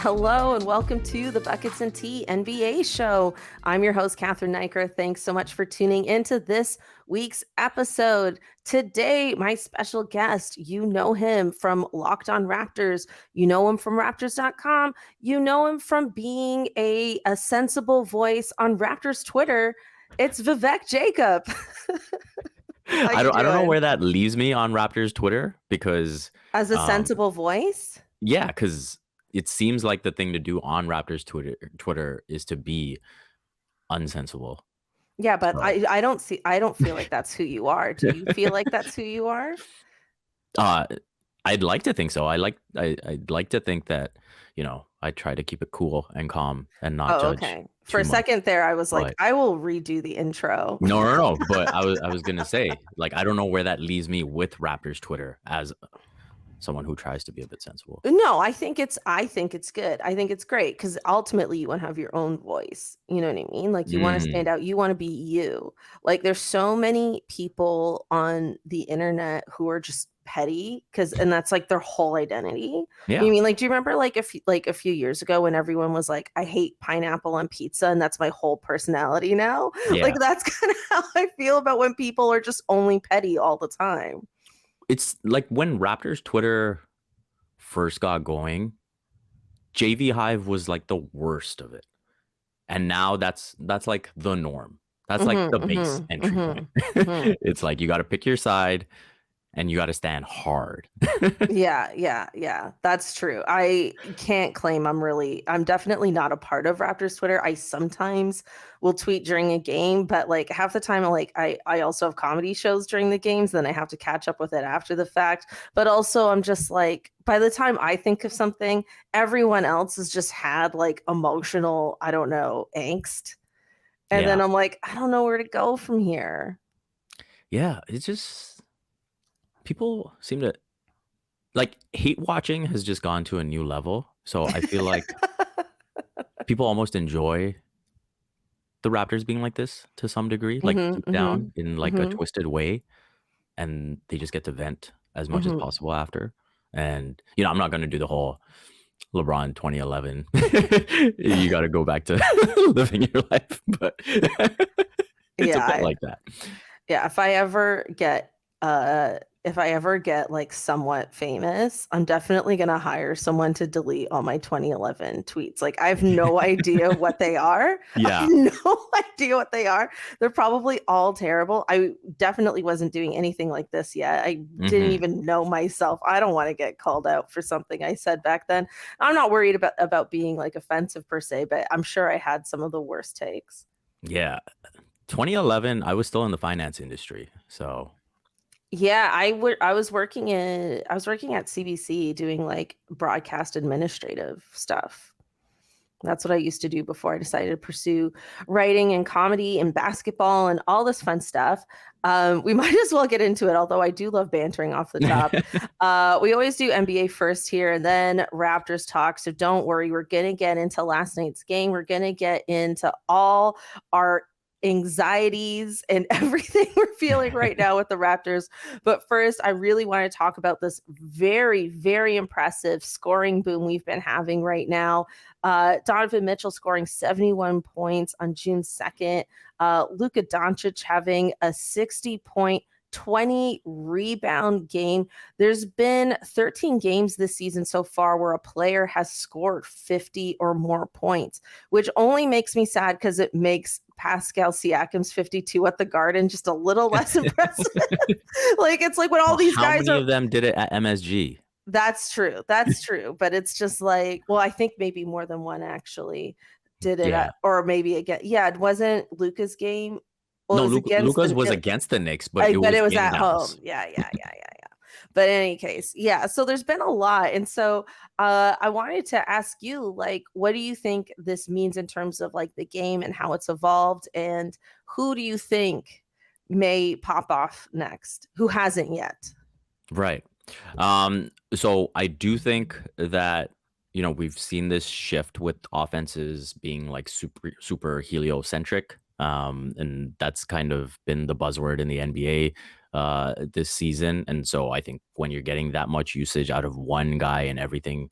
Hello and welcome to the Buckets and Tea NBA show. I'm your host, Cathryn Naiker. Thanks so much for tuning into this week's episode. Today, my special guest, you know him from Locked On Raptors. You know him from Raptors.com. You know him from being a sensible voice on Raptors Twitter. It's Vivek Jacob. I don't know where that leaves me on Raptors Twitter because as a sensible voice. Yeah, because it seems like the thing to do on Raptors Twitter is to be unsensible. Yeah, but so. I don't feel like that's who you are. Do you feel like that's who you are? I'd like to think so. I'd like to think that, I try to keep it cool and calm and not judge. Okay. For a second there, I was like, I will redo the intro. No. But I was gonna say, like, I don't know where that leaves me with Raptors Twitter as someone who tries to be a bit sensible. No, I think it's good. I think it's great because ultimately you want to have your own voice. You know what I mean? Like you want to stand out. You want to be you. Like there's so many people on the internet who are just petty and that's like their whole identity. Yeah. You mean like, do you remember like a few years ago when everyone was like, I hate pineapple on pizza and that's my whole personality now? Yeah. Like that's kind of how I feel about when people are just only petty all the time. It's like when Raptors Twitter first got going, JV Hive was like the worst of it. And now that's like the norm. That's like the base entry point. It's like you got to pick your side and you got to stand hard. Yeah. That's true. I can't claim I'm definitely not a part of Raptors Twitter. I sometimes will tweet during a game, but like half the time, like I also have comedy shows during the games, then I have to catch up with it after the fact. But also I'm just like, by the time I think of something, everyone else has just had like emotional, I don't know, angst. And then I'm like, I don't know where to go from here. Yeah, it's just... people seem to like hate watching has just gone to a new level. So I feel like people almost enjoy the Raptors being like this to some degree, like deep down in like a twisted way. And they just get to vent as much as possible after. And, I'm not going to do the whole LeBron 2011. You got to go back to living your life. But it's a bit like that. Yeah. If I ever get like somewhat famous, I'm definitely going to hire someone to delete all my 2011 tweets. Like I have no idea what they are. Yeah. I have no idea what they are. They're probably all terrible. I definitely wasn't doing anything like this yet. I didn't even know myself. I don't want to get called out for something I said back then. I'm not worried about being like offensive per se, but I'm sure I had some of the worst takes. Yeah. 2011, I was still in the finance industry. So yeah, I was working at CBC doing like broadcast administrative stuff. That's what I used to do before I decided to pursue writing and comedy and basketball and all this fun stuff. We might as well get into it, although I do love bantering off the top. We always do NBA first here and then Raptors talk. So don't worry, we're going to get into last night's game. We're going to get into all our anxieties and everything we're feeling right now with the Raptors. But first, I really want to talk about this very, very impressive scoring boom we've been having right now. Donovan Mitchell scoring 71 points on June 2nd. Luka Doncic having a 60-point 20 rebound game. There's been 13 games this season so far where a player has scored 50 or more points, which only makes me sad because it makes Pascal Siakam's 52 at the Garden just a little less impressive. Like it's like when all these guys how many of them did it at MSG? That's true. But it's just like, well, I think maybe more than one actually did it or maybe again. Yeah, it wasn't Luka's game. Well, no, Luka's was against the Knicks, but it was at home. Yeah. But in any case, yeah. So there's been a lot. And so I wanted to ask you, like, what do you think this means in terms of like the game and how it's evolved? And who do you think may pop off next? Who hasn't yet? Right. So I do think that, we've seen this shift with offenses being like super heliocentric. And that's kind of been the buzzword in the NBA this season. And so I think when you're getting that much usage out of one guy and everything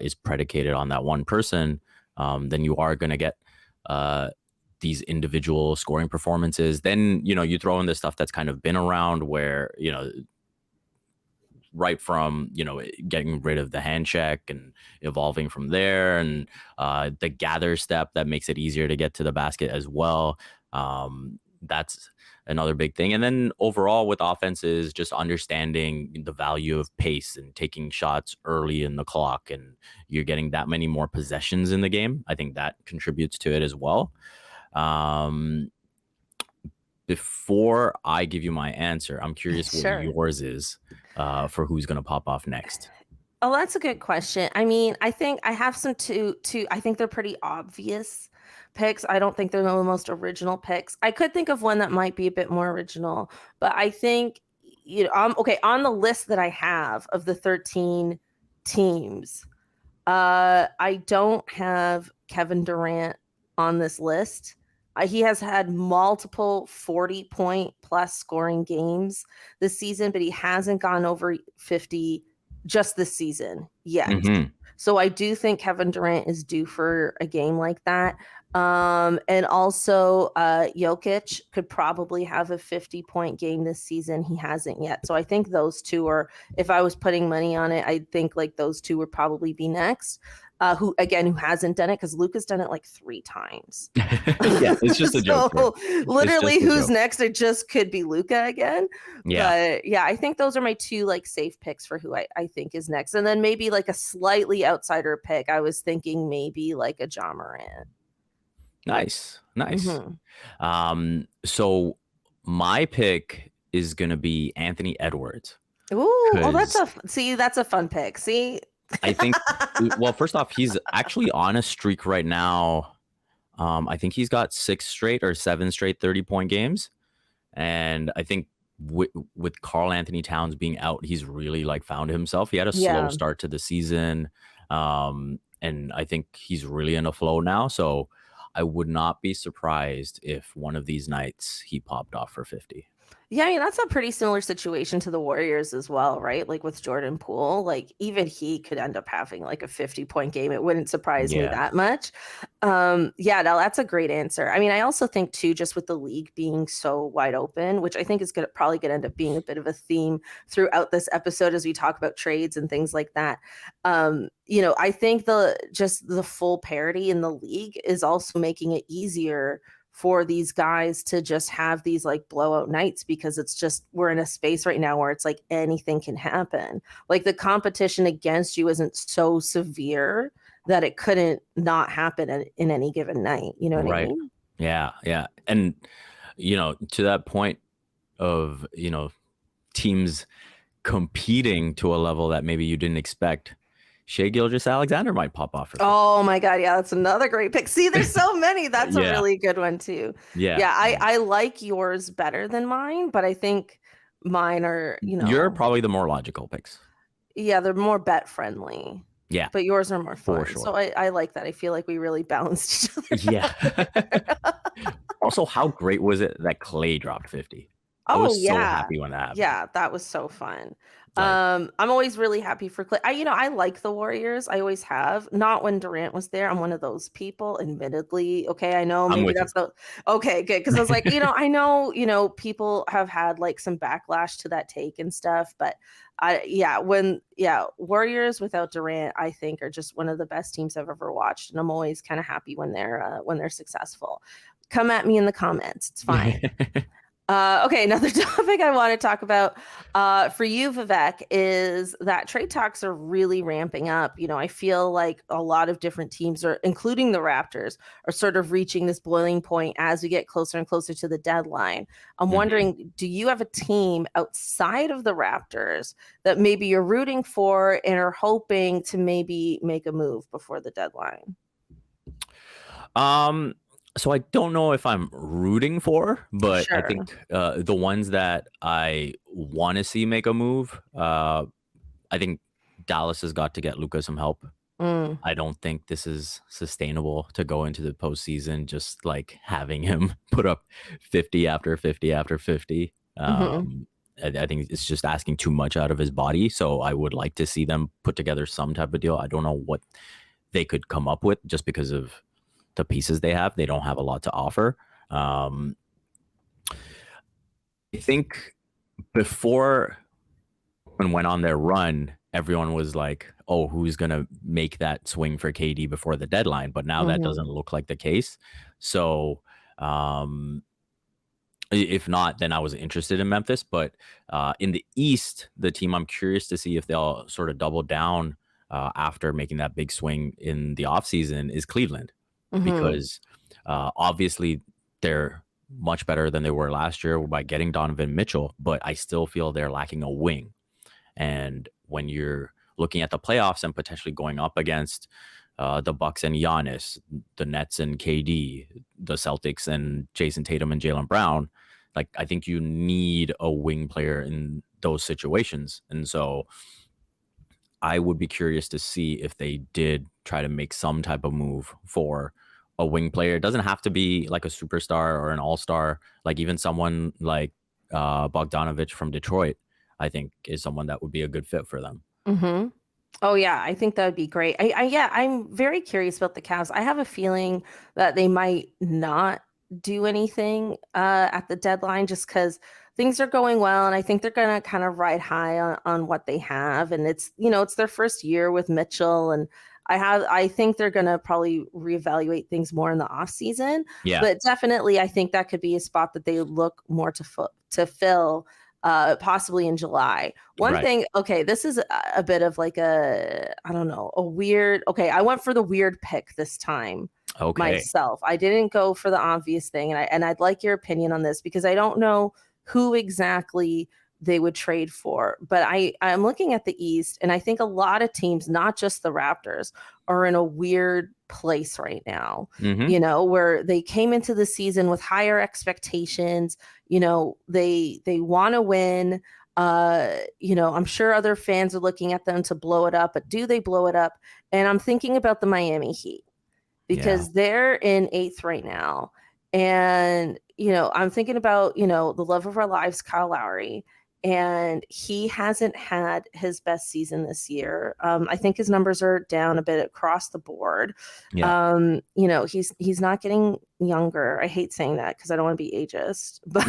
is predicated on that one person, then you are going to get these individual scoring performances. Then, you throw in the stuff that's kind of been around where, right from, getting rid of the hand check and evolving from there, and the gather step that makes it easier to get to the basket as well. That's another big thing. And then overall with offenses, just understanding the value of pace and taking shots early in the clock, and you're getting that many more possessions in the game. I think that contributes to it as well. Before I give you my answer, I'm curious what yours is for who's going to pop off next. Oh, that's a good question. I mean, I think I have some two. I think they're pretty obvious picks. I don't think they're the most original picks. I could think of one that might be a bit more original, but I think, okay, on the list that I have of the 13 teams, I don't have Kevin Durant on this list. He has had multiple 40-point plus scoring games this season, but he hasn't gone over 50 just this season yet. Mm-hmm. So I do think Kevin Durant is due for a game like that. And also Jokic could probably have a 50-point game this season. He hasn't yet. So I think those two are, if I was putting money on it, I think like those two would probably be next. Who hasn't done it, because Luka's done it like 3 times. Yeah, it's just a joke. Literally, who's next? It just could be Luka again. Yeah. But yeah, I think those are my 2 like safe picks for who I think is next. And then maybe like a slightly outsider pick. I was thinking maybe like a Ja Morant. Nice. Mm-hmm. So my pick is gonna be Anthony Edwards. Ooh, that's a fun pick. See, I think, well, first off, he's actually on a streak right now. I think he's got 6 straight or 7 straight 30-point games. And I think with Karl Anthony Towns being out, he's really like found himself. He had a slow start to the season. And I think he's really in a flow now. So I would not be surprised if one of these nights he popped off for 50. Yeah, I mean, that's a pretty similar situation to the Warriors as well, right? Like with Jordan Poole, like even he could end up having like a 50-point game. It wouldn't surprise me that much. No, that's a great answer. I mean, I also think too, just with the league being so wide open, which I think is probably going to end up being a bit of a theme throughout this episode as we talk about trades and things like that. I think the full parity in the league is also making it easier for these guys to just have these like blowout nights, because it's just, we're in a space right now where it's like anything can happen. Like the competition against you isn't so severe that it couldn't not happen in any given night. You know what I mean? Yeah. And, to that point of, teams competing to a level that maybe you didn't expect, Shai Gilgeous-Alexander might pop off. Oh my God. Yeah. That's another great pick. See, there's so many. That's a really good one too. Yeah. I like yours better than mine, but I think mine are, you're probably the more logical picks. Yeah. They're more bet friendly. Yeah. But yours are more fun. For sure. So I like that. I feel like we really balanced each other. Yeah. Also, how great was it that Clay dropped 50? I was so happy when that happened. Yeah, that was so fun. I'm always really happy for Clay. I like the Warriors. I always have. Not when Durant was there. I'm one of those people, admittedly. Okay, I know maybe that's okay, good. Because I was like, I know, people have had like some backlash to that take and stuff, but Warriors without Durant, I think, are just one of the best teams I've ever watched, and I'm always kind of happy when they're successful. Come at me in the comments. It's fine. Okay, another topic I want to talk about for you, Vivek, is that trade talks are really ramping up. I feel like a lot of different teams, including the Raptors, are sort of reaching this boiling point as we get closer and closer to the deadline. I'm wondering, do you have a team outside of the Raptors that maybe you're rooting for and are hoping to maybe make a move before the deadline? So I don't know if I'm rooting for, but I think the ones that I want to see make a move, I think Dallas has got to get Luka some help. I don't think this is sustainable to go into the postseason just like having him put up 50 after 50 after 50. I think it's just asking too much out of his body. So I would like to see them put together some type of deal. I don't know what they could come up with just because of the pieces they have. They don't have a lot to offer. I think before and went on their run, everyone was like, oh, who's going to make that swing for KD before the deadline? But now that doesn't look like the case. So if not, then I was interested in Memphis. But in the East, the team I'm curious to see if they'll sort of double down after making that big swing in the offseason is Cleveland. Because obviously they're much better than they were last year by getting Donovan Mitchell, but I still feel they're lacking a wing. And when you're looking at the playoffs and potentially going up against the Bucks and Giannis, the Nets and KD, the Celtics and Jason Tatum and Jaylen Brown, like I think you need a wing player in those situations. And so I would be curious to see if they did try to make some type of move for a wing player. It doesn't have to be like a superstar or an all-star, like even someone like Bogdanovich from Detroit, I think is someone that would be a good fit for them. Oh yeah, I think that would be great. I'm very curious about the Cavs. I have a feeling that they might not do anything at the deadline just because things are going well, and I think they're gonna kind of ride high on what they have. And it's it's their first year with Mitchell, and I think they're gonna probably reevaluate things more in the off season. Yeah. But definitely, I think that could be a spot that they look more to fill. Possibly in July. One thing, okay, this is a bit of like I don't know, a weird, okay, I went for the weird pick this time myself. I didn't go for the obvious thing. And I'd like your opinion on this because I don't know who exactly they would trade for. But I'm looking at the East, and I think a lot of teams, not just the Raptors, are in a weird place right now, where they came into the season with higher expectations. They want to win. I'm sure other fans are looking at them to blow it up, but do they blow it up? And I'm thinking about the Miami Heat because they're in 8th right now. And, I'm thinking about, the love of our lives, Kyle Lowry, and he hasn't had his best season this year. I think his numbers are down a bit across the board. He's not getting younger. I hate saying that because I don't want to be ageist, but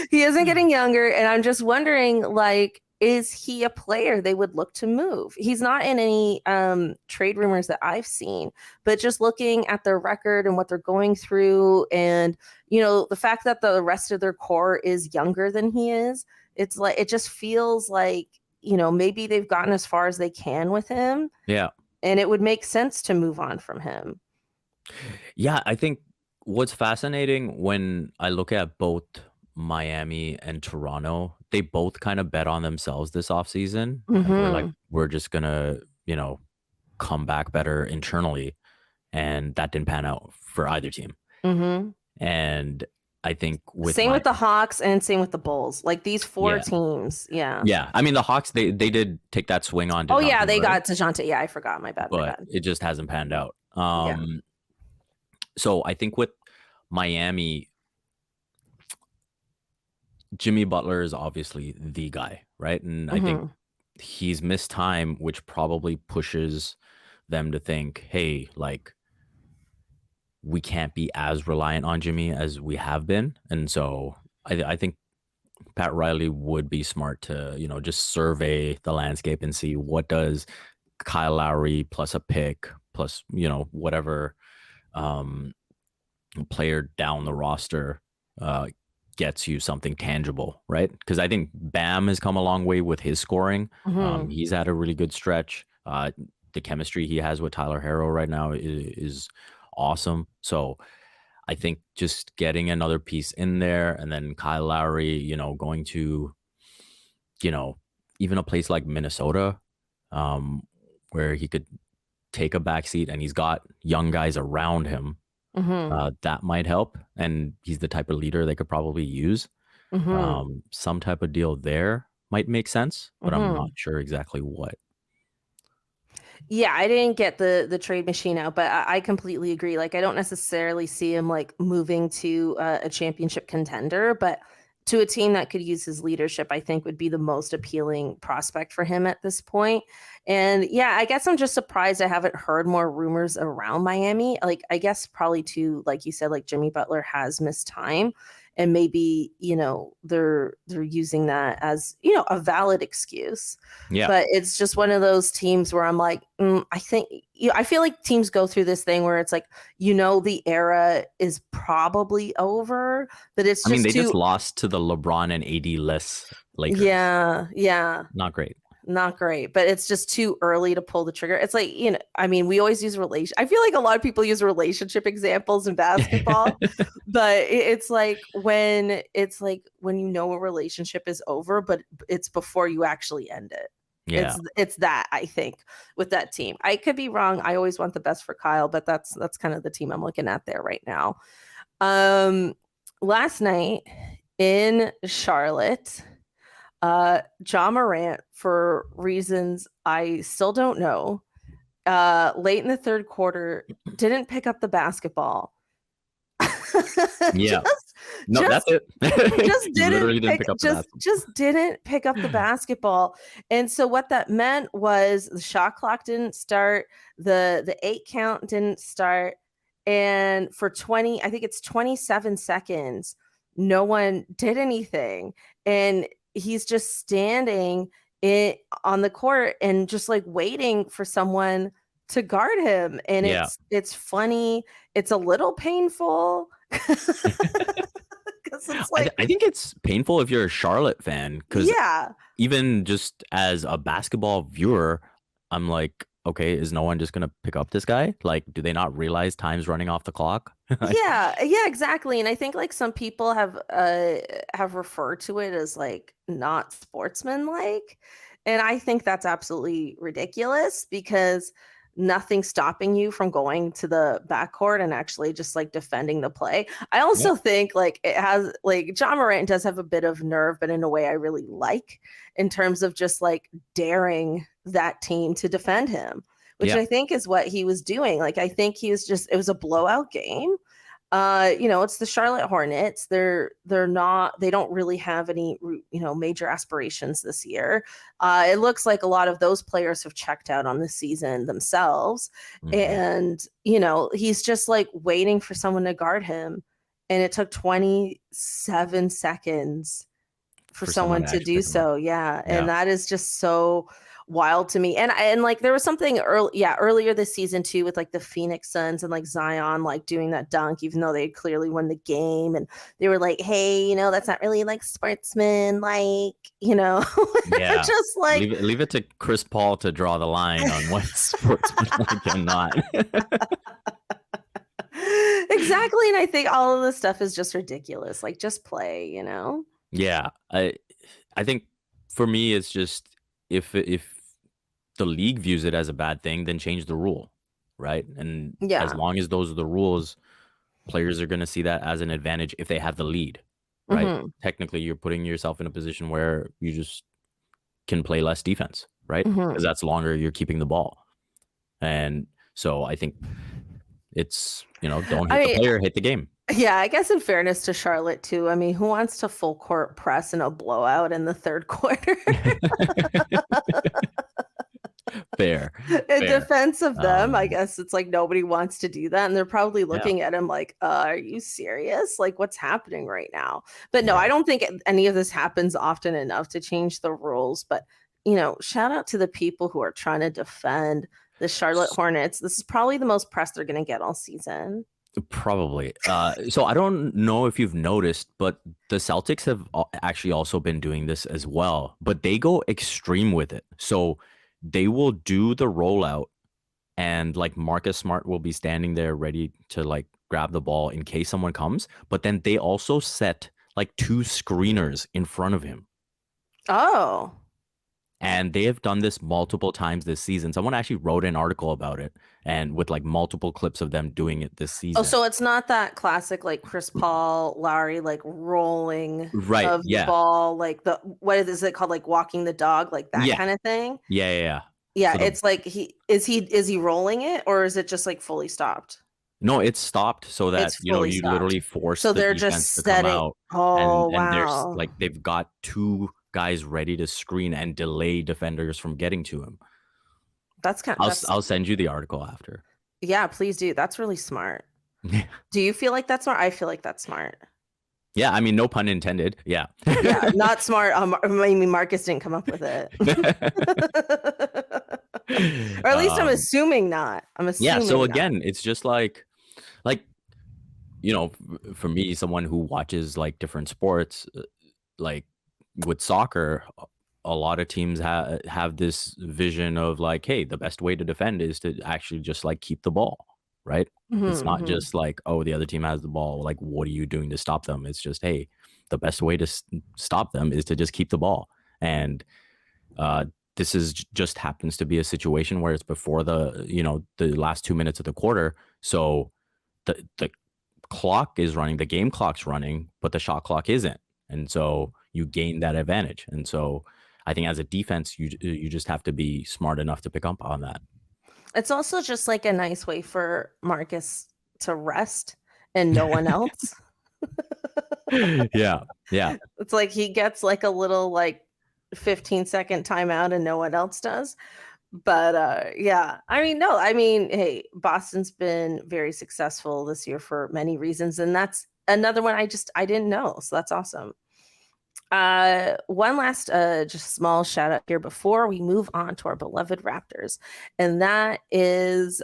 he isn't getting younger. And I'm just wondering, like, is he a player they would look to move? He's not in any trade rumors that I've seen, but just looking at their record and what they're going through, and the fact that the rest of their core is younger than he is, it's like it just feels like maybe they've gotten as far as they can with him. Yeah, and it would make sense to move on from him. Yeah, I think what's fascinating when I look at both Miami and Toronto, they both kind of bet on themselves this offseason. And we're like, we're just gonna, come back better internally. And that didn't pan out for either team. And I think with with the Hawks and same with the Bulls, like these 4 teams. Yeah. I mean, the Hawks, they did take that swing on. Oh yeah, they got DeJounte. Yeah, I forgot. My bad. But it just hasn't panned out. So I think with Miami, Jimmy Butler is obviously the guy, right? And I think he's missed time, which probably pushes them to think, hey, like, we can't be as reliant on Jimmy as we have been. And so I think Pat Riley would be smart to, just survey the landscape and see what does Kyle Lowry plus a pick plus, whatever player down the roster gets you something tangible, right? Because I think Bam has come a long way with his scoring. He's had a really good stretch. The chemistry he has with Tyler Herro right now is awesome. So I think just getting another piece in there, and then Kyle Lowry, going to, even a place like Minnesota, where he could take a backseat and he's got young guys around him. That might help. And he's the type of leader they could probably use. Some type of deal there might make sense, but I'm not sure exactly what. Yeah, I didn't get the trade machine out, but I completely agree. Like, I don't necessarily see him like moving to a championship contender, but to a team that could use his leadership, I think would be the most appealing prospect for him at this point. And yeah, I guess I'm just surprised I haven't heard more rumors around Miami. Like, I guess probably too, like you said, like Jimmy Butler has missed time, and maybe, they're using that as, a valid excuse. Yeah. But it's just one of those teams where I'm like, I feel like teams go through this thing where it's like, the era is probably over, but it's just they just lost to the LeBron and AD-less Lakers. Yeah. Not great. Not great, but it's just too early to pull the trigger. It's like, we always use I feel like a lot of people use relationship examples in basketball, but it's like when a relationship is over, but it's before you actually end it. Yeah. It's that, I think, with that team. I could be wrong. I always want the best for Kyle, but that's kind of the team I'm looking at there right now. Last night in Charlotte, Ja Morant, for reasons I still don't know, late in the third quarter, didn't pick up the basketball. Yeah. That's it. Just didn't pick up the basketball. And so what that meant was the shot clock didn't start, the 8 count didn't start, and for 27 seconds, no one did anything. And he's just standing on the court and just like waiting for someone to guard him. And it's funny. It's a little painful. It's like, I think it's painful if you're a Charlotte fan, because even just as a basketball viewer, I'm like, okay, is no one just gonna pick up this guy? Like, do they not realize time's running off the clock? yeah, exactly. And I think like some people have referred to it as like not sportsmanlike, and I think that's absolutely ridiculous, because nothing's stopping you from going to the backcourt and actually just like defending the play. I also think like it has, like, Ja Morant does have a bit of nerve, but in a way I really like, in terms of just like daring that team to defend him, which I think is what he was doing. Like, I think it was a blowout game. It's the Charlotte Hornets. They don't really have any, major aspirations this year. It looks like a lot of those players have checked out on the season themselves. And, he's just like waiting for someone to guard him. And it took 27 seconds for someone to do so. Yeah. And that is just so wild to me. And like there was something earlier this season too, with like the Phoenix Suns and like Zion like doing that dunk, even though they clearly won the game, and they were like, hey, that's not really like sportsman, like, just like leave it to Chris Paul to draw the line on what's sportsmanlike and not. Exactly. And I think all of this stuff is just ridiculous. Like, just play, Yeah, I think for me it's just, if the league views it as a bad thing, then change the rule, right? And as long as those are the rules, players are going to see that as an advantage if they have the lead, right? Technically, you're putting yourself in a position where you just can play less defense, right? Because that's longer you're keeping the ball. And so I think it's, don't hit the player, hit the game. Yeah, I guess in fairness to Charlotte too, I mean, who wants to full court press in a blowout in the third quarter? Fair. In defense of them, I guess it's like nobody wants to do that, and they're probably looking at him like, are you serious? Like, what's happening right now? But no, I don't think any of this happens often enough to change the rules. But shout out to the people who are trying to defend the Charlotte Hornets. This is probably the most press they're going to get all season. Probably. So I don't know if you've noticed, but the Celtics have actually also been doing this as well, but they go extreme with it. So they will do the rollout, and like Marcus Smart will be standing there ready to like grab the ball in case someone comes. But then they also set like 2 screeners in front of him. Oh. And they have done this multiple times this season. Someone actually wrote an article about it, and with like multiple clips of them doing it this season. Oh, so it's not that classic like Chris Paul, Lowry, like rolling of the ball, like what is it called, like walking the dog, like that kind of thing? Yeah. Yeah, so it's like is he rolling it, or is it just like fully stopped? No, it's stopped so that, It's fully you stopped. literally force So the they're defense just to come setting. out, Oh, and there's wow. like they've got two guys ready to screen and delay defenders from getting to him. That's I'll send you the article after. yeah, please do. That's really smart. Do you feel like that's smart? I feel like that's smart. Yeah, I mean, no pun intended. Yeah. Yeah, not smart. I mean, Marcus didn't come up with it. Or at least I'm um, assuming not. I'm yeah. So assuming not. again, it's just like, for me, someone who watches like different sports, like with soccer, a lot of teams have this vision of like, hey, the best way to defend is to actually just like keep the ball, right? It's not Mm-hmm. just like, oh, the other team has the ball, like what are you doing to stop them? It's just, hey, the best way to stop them is to just keep the ball. And uh this is just happens to be a situation where it's before the last 2 minutes of the quarter, so the clock is running, the game clock's running, but the shot clock isn't. And so you gain that advantage. And so I think as a defense, you just have to be smart enough to pick up on that. It's also just like a nice way for Marcus to rest and no one else. Yeah. Yeah. It's like he gets like a little like 15-second timeout and no one else does. But yeah, I mean, no, I mean, hey, Boston's been very successful this year for many reasons, and that's another one I didn't know. So that's awesome. One last just small shout out here before we move on to our beloved Raptors, and that is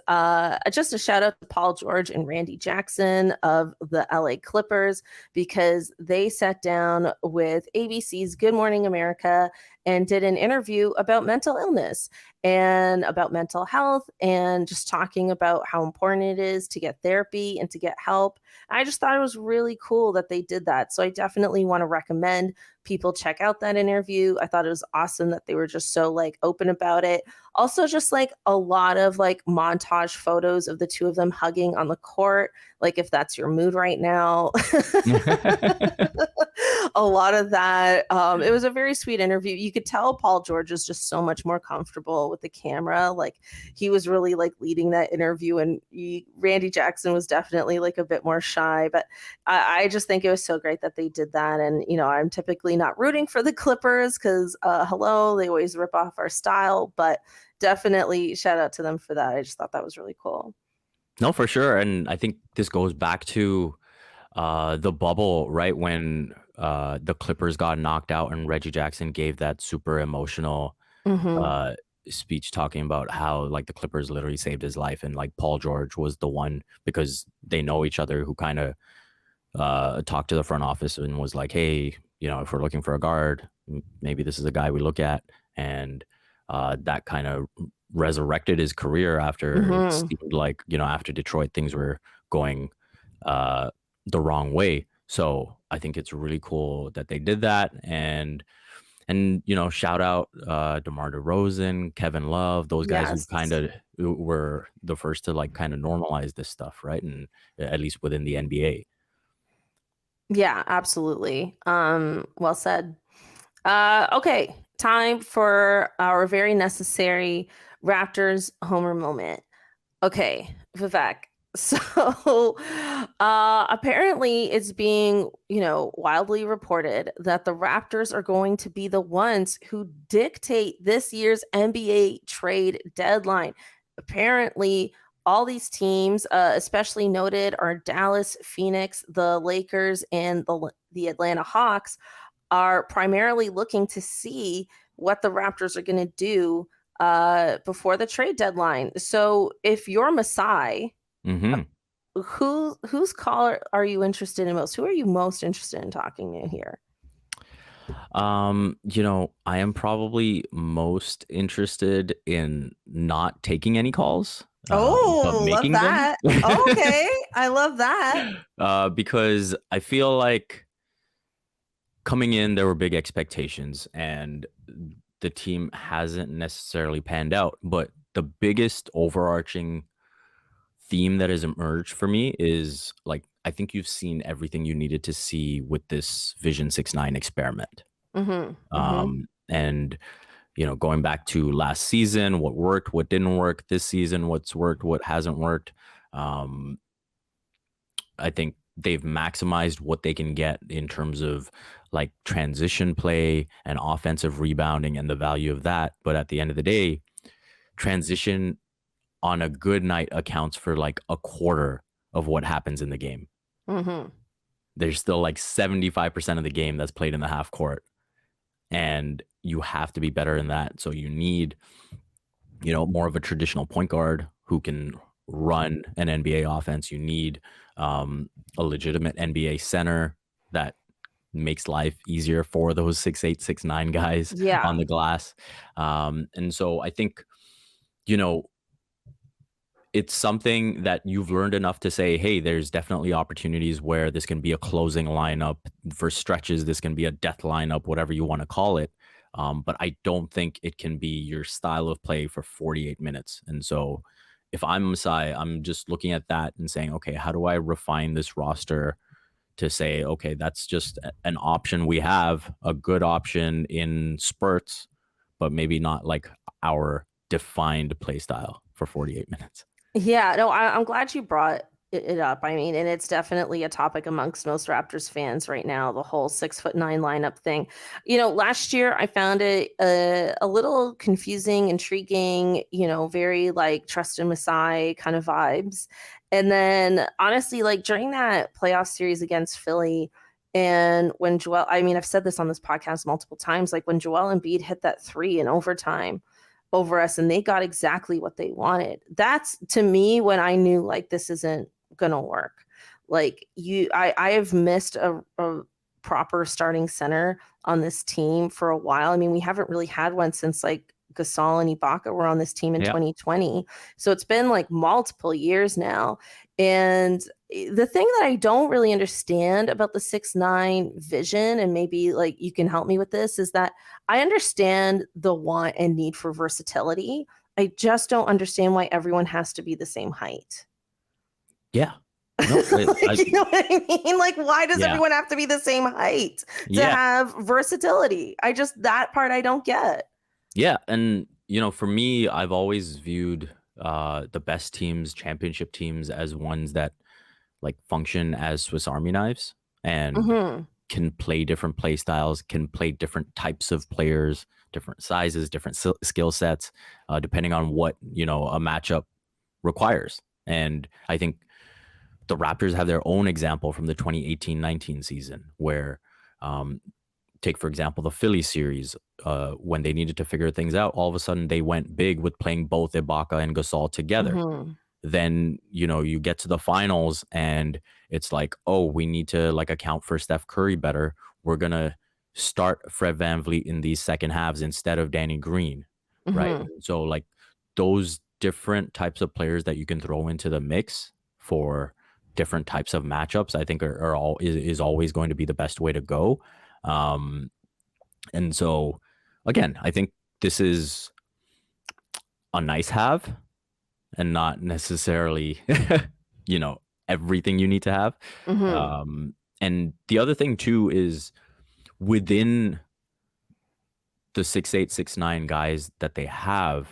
just a shout out to Paul George and Randy Jackson of the LA Clippers, because they sat down with ABC's Good Morning America and did an interview about mental illness and about mental health, and just talking about how important it is to get therapy and to get help. I just thought it was really cool that they did that. So I definitely want to recommend people check out that interview. I thought it was awesome that they were just so like open about it. Also, just like a lot of like montage photos of the two of them hugging on the court, like if that's your mood right now. A lot of that. It was a very sweet interview. You could tell Paul George is just so much more comfortable with the camera. Like he was really like leading that interview, and Randy Jackson was definitely like a bit more shy. But I just think it was so great that they did that. And I'm typically not rooting for the Clippers because hello, they always rip off our style. But definitely shout out to them for that. I just thought that was really cool. No, for sure. And I think this goes back to the bubble, right? When the Clippers got knocked out and Reggie Jackson gave that super emotional Mm-hmm. uh, speech talking about how like the Clippers literally saved his life. And like Paul George was the one, because they know each other, who kind of talked to the front office and was like, hey, if we're looking for a guard, maybe this is a guy we look at. And that kind of resurrected his career after it Mm-hmm. seemed like, after Detroit, things were going uh, the wrong way. So I think it's really cool that they did that. And shout out DeMar DeRozan, Kevin Love, those guys who Yes. kind of were the first to like kind of normalize this stuff, right? And at least within the NBA. Yeah, absolutely. Well said. Okay, time for our very necessary Raptors Homer moment. Okay, Vivek. So, apparently it's being, wildly reported that the Raptors are going to be the ones who dictate this year's NBA trade deadline. Apparently, all these teams, especially noted, are Dallas, Phoenix, the Lakers, and the Atlanta Hawks, are primarily looking to see what the Raptors are going to do before the trade deadline. So if you're Masai, Mm-hmm. whose call are you interested in most? Who are you most interested in talking to here? I am probably most interested in not taking any calls, but Oh, love making them. that. Okay, I love that. Because I feel like coming in, there were big expectations, and the team hasn't necessarily panned out. But the biggest overarching theme that has emerged for me is like, I think you've seen everything you needed to see with this Vision 6-9 experiment. Mm-hmm. Mm-hmm. And going back to last season, what worked, what didn't work, this season, what's worked, what hasn't worked. Um, I think they've maximized what they can get in terms of like transition play and offensive rebounding and the value of that. But at the end of the day, transition on a good night accounts for like a quarter of what happens in the game. Mm-hmm. There's still like 75% of the game that's played in the half court. And you have to be better in that. So you need, more of a traditional point guard who can run an NBA offense. You need a legitimate NBA center that makes life easier for those 6'8", 6'9" guys Yeah. on the glass. And so I think, you know, it's something that you've learned enough to say, hey, there's definitely opportunities where this can be a closing lineup. For stretches, this can be a death lineup, whatever you want to call it. But I don't think it can be your style of play for 48 minutes. And so if I'm Masai, I'm just looking at that and saying, okay, how do I refine this roster to say, okay, that's just an option we have, a good option in spurts, but maybe not like our defined play style for 48 minutes. Yeah, no, I'm glad you brought it up. I mean, and it's definitely a topic amongst most Raptors fans right now, the whole 6'9" lineup thing. Last year I found it a little confusing, intriguing, very like trust in Masai kind of vibes. And then honestly, like during that playoff series against Philly, and when I've said this on this podcast multiple times, like when Joel Embiid hit that 3 in overtime over us and they got exactly what they wanted. That's to me when I knew like this isn't gonna work. Like I have missed a proper starting center on this team for a while. I mean, we haven't really had one since like Gasol and Ibaka were on this team in 2020. So it's been like multiple years now. And the thing that I don't really understand about the 6'9" vision, and maybe like you can help me with this, is that I understand the want and need for versatility. I just don't understand why everyone has to be the same height. Yeah. No, You know what I mean? Like, why does everyone have to be the same height to have versatility? That part I don't get. Yeah. And, for me, I've always viewed the best teams, championship teams, as ones that like function as Swiss Army knives and can play different play styles, can play different types of players, different sizes, different skill sets, depending on what, a matchup requires. And I think the Raptors have their own example from the 2018-19 season where, take, for example, the Philly series, when they needed to figure things out, all of a sudden they went big with playing both Ibaka and Gasol together. Then, you get to the finals and it's like, oh, we need to like account for Steph Curry better. We're going to start Fred VanVleet in these second halves instead of Danny Green. Right. So like those different types of players that you can throw into the mix for different types of matchups, I think is always going to be the best way to go. And so again, I think this is a nice have and not necessarily, everything you need to have. And the other thing too is within the 6'8", 6'9" guys that they have,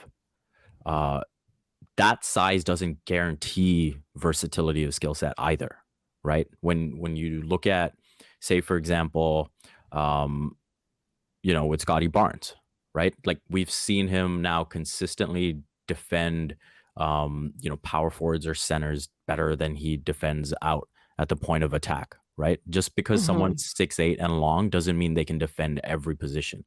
that size doesn't guarantee versatility of skill set either, right? When you look at, say, for example, with Scotty Barnes, right? Like we've seen him now consistently defend, power forwards or centers better than he defends out at the point of attack, right? Just because someone's 6'8" and long doesn't mean they can defend every position.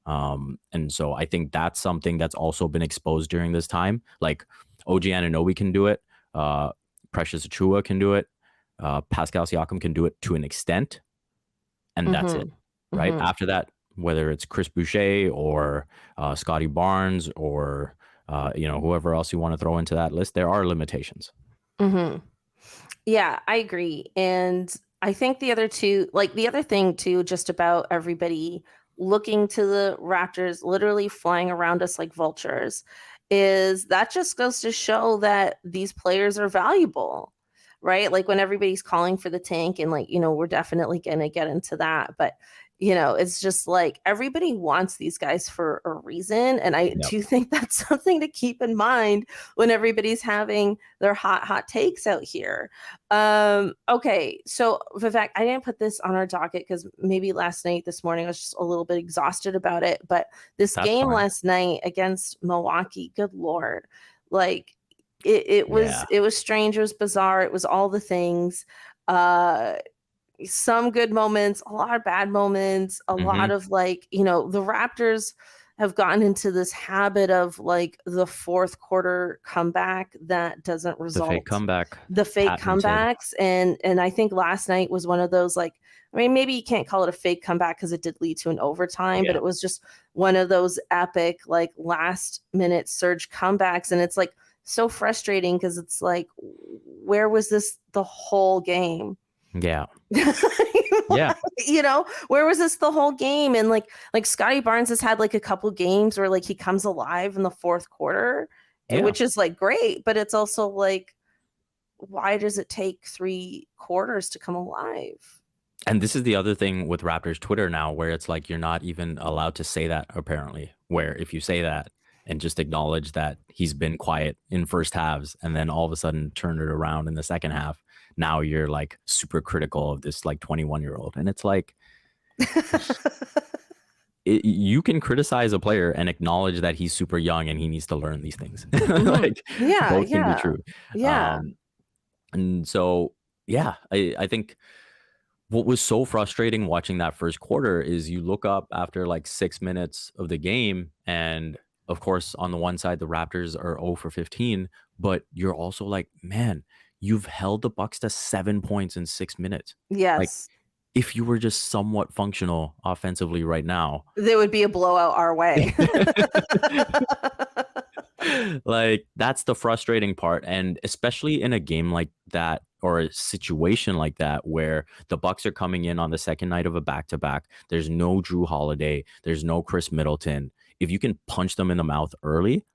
And so I think that's something that's also been exposed during this time. Like OG Anunoby can do it. Precious Achiuwa can do it. Pascal Siakam can do it to an extent. And that's it, right? After that, whether it's Chris Boucher or Scotty Barnes or, whoever else you want to throw into that list, there are limitations. Yeah, I agree. And I think the other thing too, just about everybody looking to the Raptors literally flying around us like vultures, is that just goes to show that these players are valuable, right? Like when everybody's calling for the tank and like, we're definitely going to get into that. But You know, it's just like everybody wants these guys for a reason. And I Yep. do think that's something to keep in mind when everybody's having their hot takes out here. Okay, so Vivek, I didn't put this on our docket because maybe last night, this morning, I was just a little bit exhausted about it. But this That's game fine. last night against Milwaukee, good Lord, like it was Yeah. it was strange, it was bizarre, it was all the things. Uh some good moments, a lot of bad moments, a lot Hmm. of like, you know, the Raptors have gotten into this habit of like the fourth quarter comeback that doesn't The fake result, comeback the fake patented. comebacks. And I think last night was one of those, like, I mean, maybe you can't call it a fake comeback because it did lead to an overtime, but Yeah. it was just one of those epic, like last minute surge comebacks. And it's like so frustrating because it's like, where was this the whole game? Yeah. Yeah. You know, where was this the whole game? And like Scotty Barnes has had like a couple games where like he comes alive in the fourth quarter, Yeah. which is like great, but it's also like, why does it take 3 quarters to come alive? And this is the other thing with Raptors Twitter now, where it's like you're not even allowed to say that, apparently. Where if you say that and just acknowledge that he's been quiet in first halves and then all of a sudden turn it around in the second half, now you're like super critical of this like 21-year-old. And it's like you can criticize a player and acknowledge that he's super young and he needs to learn these things. Mhm. Like Yeah, both can be yeah, true. yeah. Um, and so, yeah, I think what was so frustrating watching that first quarter is you look up after like 6 minutes of the game, and of course, on the one side, the Raptors are 0 for 15, but you're also like, man, you've held the Bucks to 7 points in 6 minutes. Like, Yes. if you were just somewhat functional offensively right now, There would be a blowout our way. like that's the frustrating part. And especially in a game like that or a situation like that where the Bucks are coming in on the second night of a back-to-back, there's no Drew Holiday, there's no Chris Middleton. If you can punch them in the mouth early,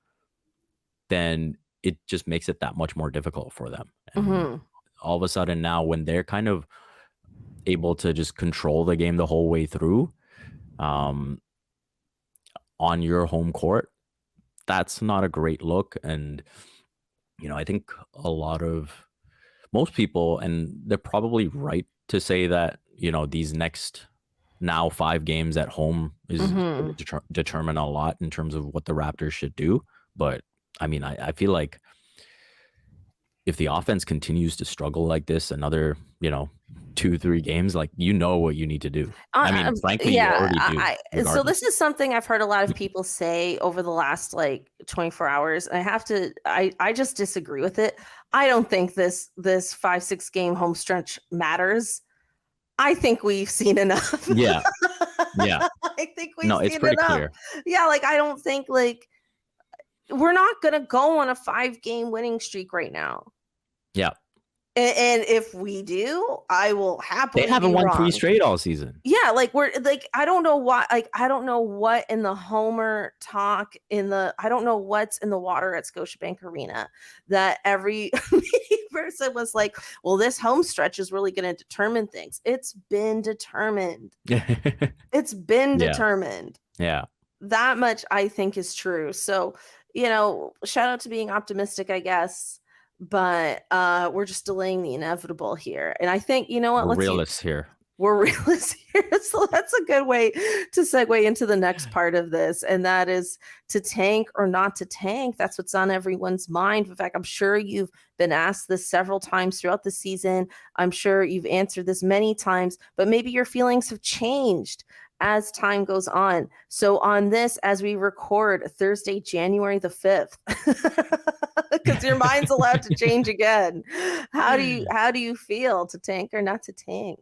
then it just makes it that much more difficult for them. And Mhm. all of a sudden now, when they're kind of able to just control the game the whole way through, um, on your home court, that's not a great look. And I think a lot of most people, and they're probably right to say that, these next now 5 games at home is going Mhm. to determine a lot in terms of what the Raptors should do. But I mean, I feel like if the offense continues to struggle like this another, 2-3 games, like, what you need to do. I mean, frankly, you Yeah, already do so regardless. this is something I've heard a lot of people say over the last like 24 hours, and I just disagree with it. I don't think this 5-6 game home stretch matters. I think we've seen enough. Yeah. Yeah. I think we've No, it's seen pretty enough. clear. Yeah, like I don't think like we're not gonna go on a 5-game winning streak right now. Yeah. And if we do, I will They happily haven't be won 3 wrong. straight all season. Yeah, like we're like, I don't know why, like I don't know what in the Homer talk I don't know what's in the water at Scotiabank Arena that every person was like, well, this home stretch is really going to determine things. It's been determined. It's been Yeah. determined. Yeah. That much I think is true. So, shout out to being optimistic, I guess. But we're just delaying the inevitable here. And I think, you know what, We're let's use realists here. we're realists here. So that's a good way to segue into the next part of this. And that is to tank or not to tank. That's what's on everyone's mind. In fact, I'm sure you've been asked this several times throughout the season. I'm sure you've answered this many times, but maybe your feelings have changed as time goes on. So on this, as we record Thursday, January the 5th, because your mind's allowed to change again. How do you feel, to tank or not to tank?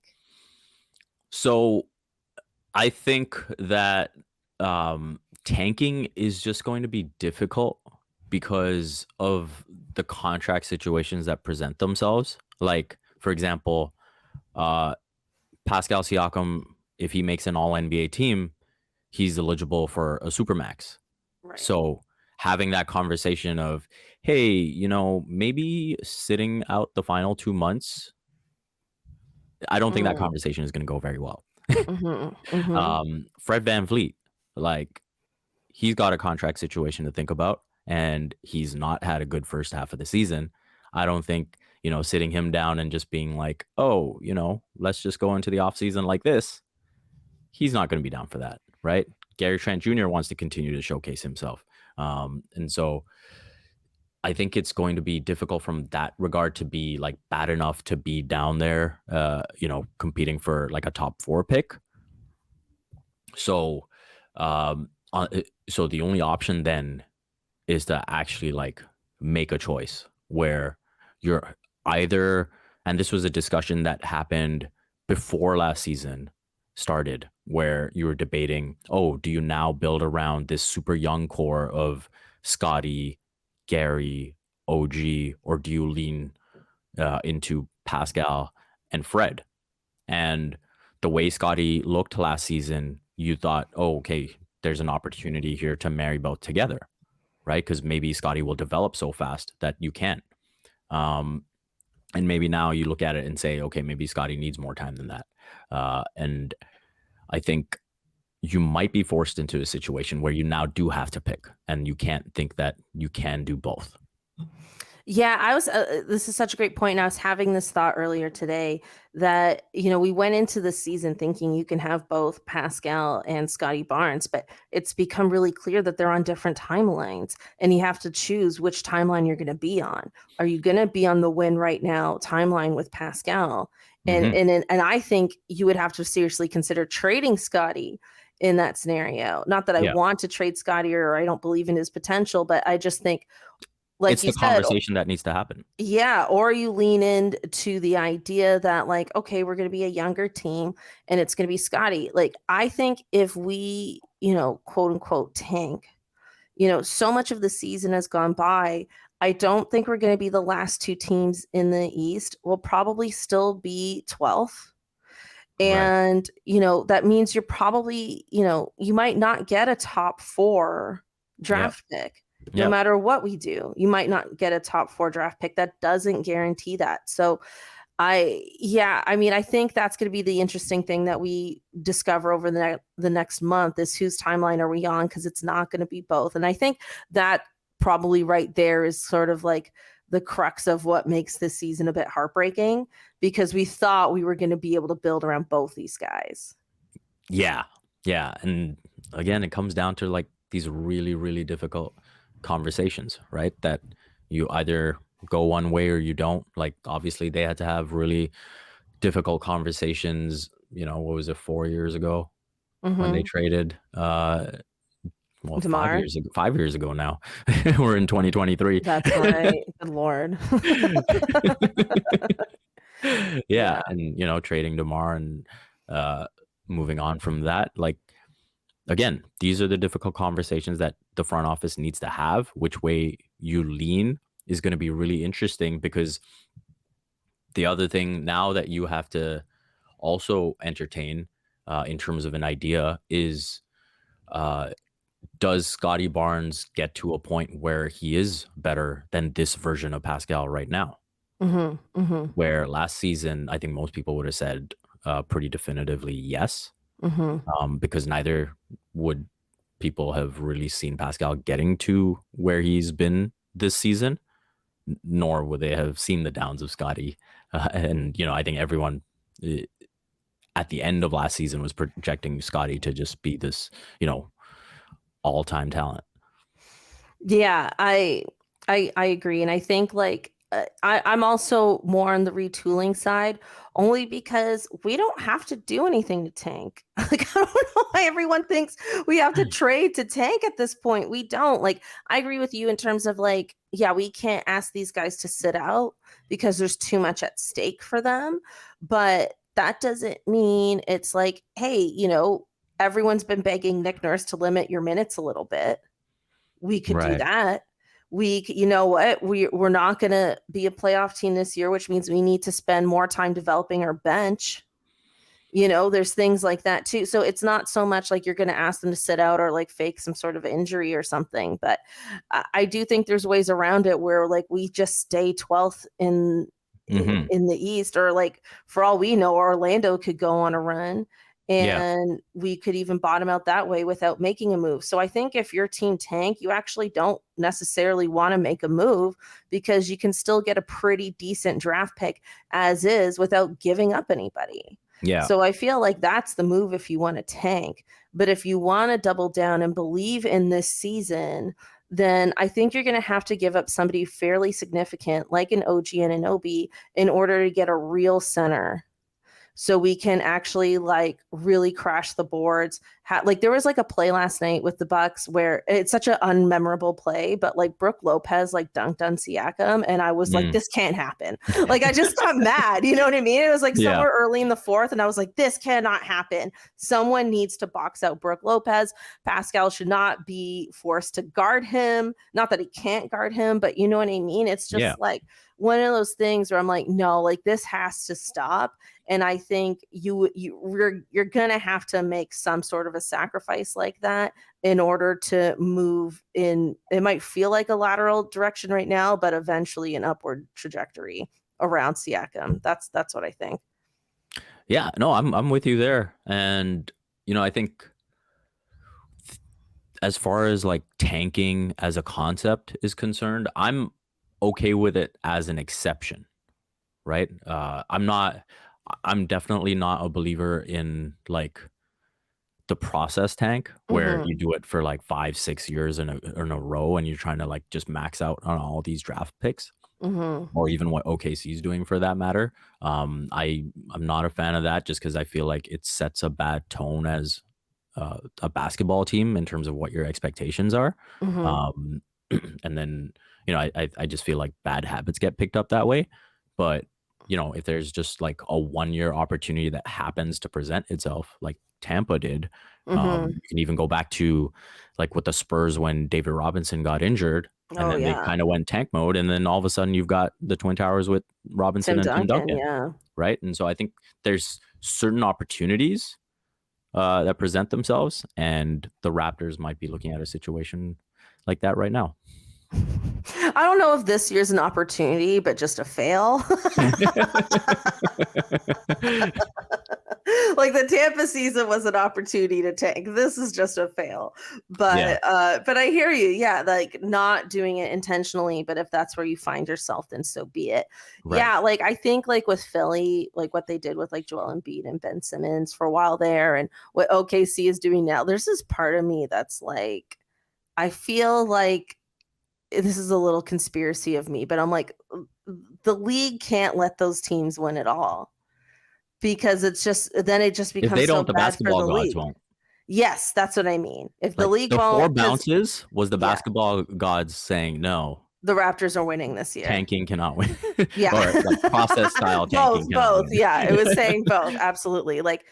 So I think that tanking is just going to be difficult because of the contract situations that present themselves. Like, for example, uh, Pascal Siakam, if he makes an All NBA team, he's eligible for a supermax. Right. So having that conversation of, hey, maybe sitting out the final 2 months, I don't think that Mm. conversation is going to go very well. Fred VanVleet, like, he's got a contract situation to think about, and he's not had a good first half of the season. I don't think, sitting him down and just being like, oh, let's just go into the offseason like this. He's not going to be down for that, right? Gary Trent Jr. wants to continue to showcase himself. And so I think it's going to be difficult from that regard to be like bad enough to be down there, competing for like a top 4 pick. So, so the only option then is to actually like make a choice where you're either, and this was a discussion that happened before last season started, where you were debating, oh, do you now build around this super young core of Scotty, Gary, OG, or do you lean into Pascal and Fred? And the way Scotty looked last season, you thought, oh, okay, there's an opportunity here to marry both together, right? Because maybe Scotty will develop so fast that you can't. And maybe now you look at it and say, okay, maybe Scotty needs more time than that. And I think you might be forced into a situation where you now do have to pick, and you can't think that you can do both. Yeah, this is such a great point. And I was having this thought earlier today that, we went into the season thinking you can have both Pascal and Scotty Barnes, but it's become really clear that they're on different timelines, and you have to choose which timeline you're going to be on. Are you going to be on the win right now timeline with Pascal? And I think you would have to seriously consider trading Scotty in that scenario. Not that I want to trade Scotty or I don't believe in his potential, but I just think, like it's the conversation that needs to happen. Yeah. Or you lean into the idea that, like, okay, we're going to be a younger team and it's going to be Scotty. Like, I think if we, quote unquote, tank, so much of the season has gone by. I don't think we're going to be the last 2 teams in the East. We'll probably still be 12th. And, that means you're probably, you might not get a top 4 draft pick. No matter what we do, you might not get a top 4 draft pick. That doesn't guarantee that. So I think that's going to be the interesting thing that we discover over the next month is whose timeline are we on? Because it's not going to be both. And I think that probably right there is sort of like the crux of what makes this season a bit heartbreaking, because we thought we were going to be able to build around both these guys. Yeah. And again, it comes down to like these really, really difficult conversations, right? That you either go one way or you don't. Like, obviously they had to have really difficult conversations, what was it, 4 years ago when they traded DeMar? 5 years ago now. We're in 2023. That's right. Good Lord. Yeah. And trading DeMar and moving on from that, like, again, these are the difficult conversations that the front office needs to have. Which way you lean is going to be really interesting, because the other thing now that you have to also entertain in terms of an idea is, does Scotty Barnes get to a point where he is better than this version of Pascal right now? Where last season, I think most people would have said pretty definitively yes. Because neither would people have really seen Pascal getting to where he's been this season, nor would they have seen the downs of Scotty. And, I think everyone at the end of last season was projecting Scotty to just be this, all-time talent. Yeah, I agree. And I think like I'm also more on the retooling side, only because we don't have to do anything to tank. Like, I don't know why everyone thinks we have to trade to tank at this point. We don't. Like, I agree with you in terms of like, yeah, we can't ask these guys to sit out because there's too much at stake for them. But that doesn't mean it's like, hey, everyone's been begging Nick Nurse to limit your minutes a little bit. We could do that. You know what? We're not going to be a playoff team this year, which means we need to spend more time developing our bench. There's things like that too. So it's not so much like you're going to ask them to sit out or like fake some sort of injury or something. But I do think there's ways around it where like we just stay 12th in the East, or like for all we know, Orlando could go on a run. Yeah. and we could even bottom out that way without making a move. So I think if your team tank, you actually don't necessarily want to make a move because you can still get a pretty decent draft pick as is without giving up anybody. Yeah. So I feel like that's the move if you want to tank. But if you want to double down and believe in this season, then I think you're going to have to give up somebody fairly significant, like an OG and an OB, in order to get a real center. So we can actually like really crash the boards. Like there was like a play last night with the Bucks where it's such an unmemorable play, but like Brooke Lopez like dunked on Siakam, and I was like, this can't happen. Like I just got mad. You know what I mean? It was like somewhere early in the fourth, and I was like, this cannot happen. Someone needs to box out Brooke Lopez. Pascal should not be forced to guard him. Not that he can't guard him, but you know what I mean? It's just like one of those things where I'm like, no, like this has to stop. And I think you're gonna have to make some sort of a sacrifice like that in order to move in. It might feel like a lateral direction right now, but eventually an upward trajectory around Siakam. That's what I think. Yeah, no, I'm with you there. And you know, I think as far as like tanking as a concept is concerned, I'm okay with it as an exception, right? I'm definitely not a believer in like the process tank where you do it for like 5-6 years in a row and you're trying to like just max out on all these draft picks, or even what OKC is doing for that matter. I'm not a fan of that just because I feel like it sets a bad tone as a basketball team in terms of what your expectations are. And then, you know, I just feel like bad habits get picked up that way. But, you know, if there's just like a 1-year opportunity that happens to present itself, like Tampa did, you can even go back to like with the Spurs when David Robinson got injured, and then they kind of went tank mode. And then all of a sudden you've got the Twin Towers with Robinson and Tim Duncan. Right. And so I think there's certain opportunities that present themselves, and the Raptors might be looking at a situation like that right now. I don't know if this year's an opportunity, but just a fail. Like the Tampa season was an opportunity to tank. This is just a fail. But I hear you. Yeah, like not doing it intentionally, but if that's where you find yourself, then so be it. Right. Yeah, like I think like with Philly, like what they did with like Joel Embiid and Ben Simmons for a while there, and what OKC is doing now, there's this part of me that's like, I feel like this is a little conspiracy of me, but I'm like, the league can't let those teams win at all, because it's just, then it just becomes, if they don't, so the basketball gods league won't. Yes, that's what I mean. If the league won't, the 4 bounces was the basketball gods saying no. The Raptors are winning this year. Tanking cannot win. Yeah. Or like process style tanking. Both. Yeah, it was saying both. Absolutely. Like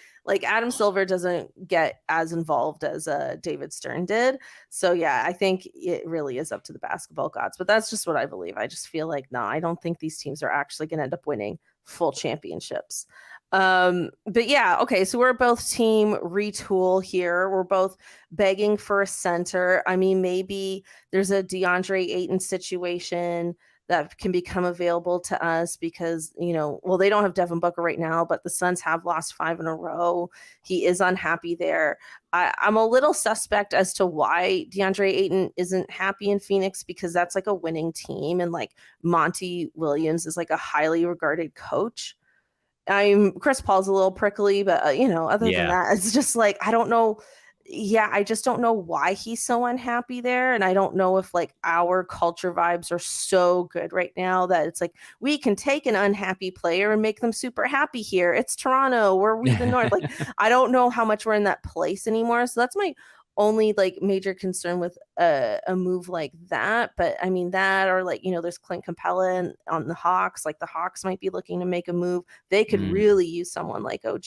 Adam Silver doesn't get as involved as David Stern did. So yeah, I think it really is up to the basketball gods. But that's just what I believe. I just feel like, no, I don't think these teams are actually going to end up winning full championships. But yeah, okay, so we're both team retool here. We're both begging for a center. I mean, maybe there's a DeAndre Ayton situation that can become available to us because, you know, well, they don't have Devin Booker right now, but the Suns have lost 5 in a row. He is unhappy there. I'm a little suspect as to why DeAndre Ayton isn't happy in Phoenix, because that's like a winning team, and like Monty Williams is like a highly regarded coach. Chris Paul's a little prickly, but you know, other than that, it's just like, I don't know. Yeah, I just don't know why he's so unhappy there. And I don't know if like our culture vibes are so good right now that it's like, we can take an unhappy player and make them super happy here. It's Toronto. We're WeTheNorth. Like, I don't know how much we're in that place anymore. So that's my only like major concern with a move like that. But I mean, that, or like, you know, there's Clint Capella on the Hawks. Like the Hawks might be looking to make a move. They could really use someone like OG.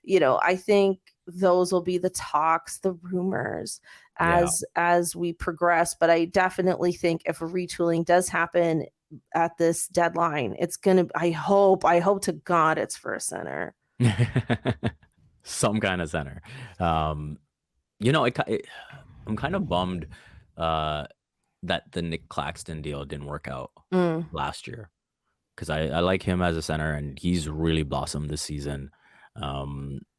You know, I think those will be the talks, the rumors as we progress. But I definitely think if a retooling does happen at this deadline, it's gonna, I hope to God it's for a center. Some kind of center. You know, I'm kind of bummed that the Nick Claxton deal didn't work out last year, because I like him as a center and he's really blossomed this season.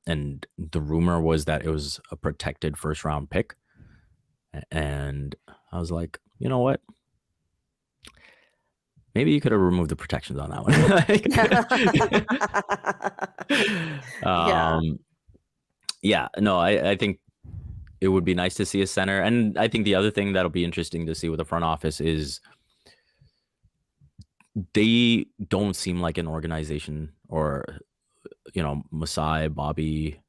and the rumor was that it was a protected first round pick. And I was like, you know what? Maybe you could have removed the protections on that one. Yeah. Yeah, no, I think it would be nice to see a center. And I think the other thing that'll be interesting to see with the front office is they don't seem like an organization, or, Masai, Bobby,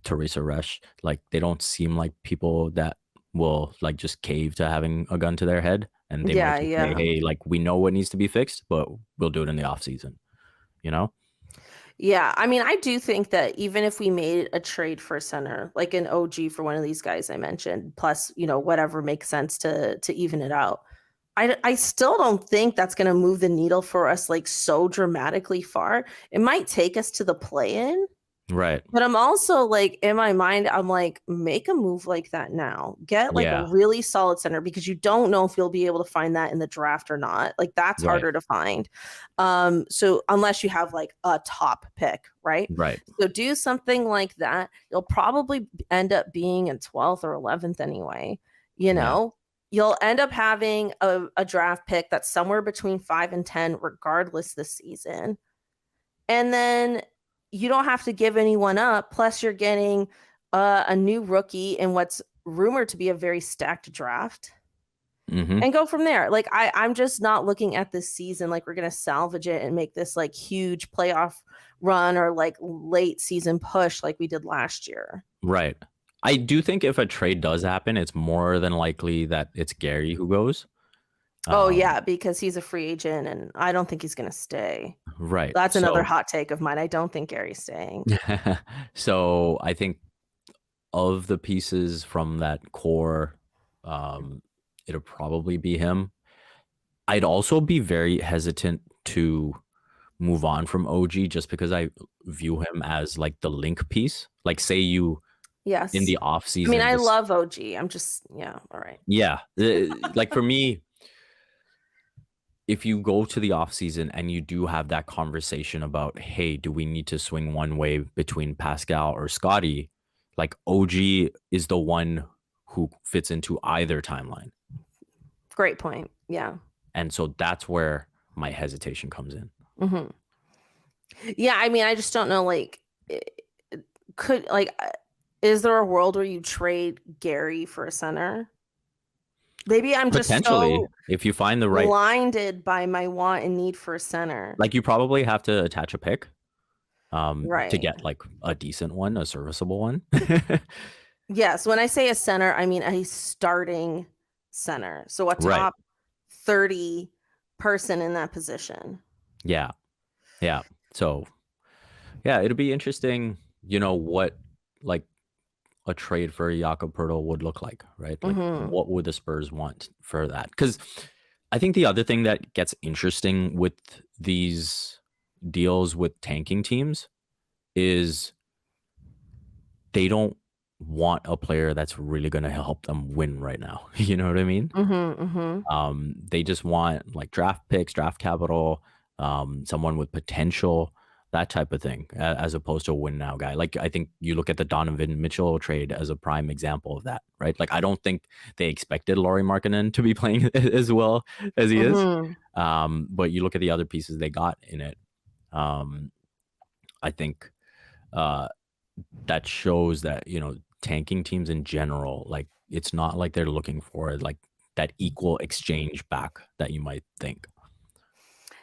Teresa Resch, like they don't seem like people that will like just cave to having a gun to their head. And they might Yeah, just say, yeah. hey, like we know what needs to be fixed, but we'll do it in the off season, you know? Yeah, I mean, I do think that even if we made a trade for a center, like an OG for one of these guys I mentioned, plus, whatever makes sense to even it out, I still don't think that's going to move the needle for us like so dramatically far. It might take us to the play-in, Right. but I'm also like, in my mind, I'm like, make a move like that now. Get like a Yeah. really solid center, because you don't know if you'll be able to find that in the draft or not. Like that's Right. harder to find. So unless you have like a top pick, right? Right. So do something like that. You'll probably end up being in 12th or 11th anyway. Yeah. You'll end up having a draft pick that's somewhere between 5 and 10, regardless this season. And then you don't have to give anyone up. Plus, you're getting a new rookie in what's rumored to be a very stacked draft, Mm-hmm. and go from there. Like I'm just not looking at this season like we're gonna salvage it and make this like huge playoff run or like late season push like we did last year. Right. I do think if a trade does happen, it's more than likely that it's Gary who goes. Oh yeah, because he's a free agent and I don't think he's gonna stay. Right. That's another So, hot take of mine. I don't think Gary's staying. so I think of the pieces from that core, it'll probably be him. I'd also be very hesitant to move on from OG just because I view him as like the link piece. Like, say you in Yes. the off I mean, season, I love OG. I'm just, yeah, all right. yeah, like for me, if you go to the off season and you do have that conversation about, hey, do we need to swing one way between Pascal or Scotty? Like OG is the one who fits into either timeline. Great point. Yeah. And so that's where my hesitation comes in. Mm-hmm. Yeah, I mean, I just don't know, like, is there a world where you trade Gary for a center? Maybe I'm just Potentially, so if you find the right, blinded by my want and need for a center. like you probably have to attach a pick to Right. get like a decent one, a serviceable one. Yes. When I say a center, I mean a starting center. So a Right. top 30 person in that position. Yeah. Yeah. So yeah, it'll be interesting, what like a trade for Jakob Poeltl would look like, right? Like Mm-hmm. what would the Spurs want for that? Because I think the other thing that gets interesting with these deals with tanking teams is they don't want a player that's really going to help them win right now. You know what I mean? Mm-hmm. Mm-hmm. They just want like draft picks, draft capital, someone with potential, that type of thing, as opposed to a win now guy. Like I think you look at the Donovan Mitchell trade as a prime example of that, right? Like I don't think they expected Lauri Markkanen to be playing as well as he is. Mm-hmm. But you look at the other pieces they got in it. I think that shows that, tanking teams in general, like it's not like they're looking for like that equal exchange back that you might think.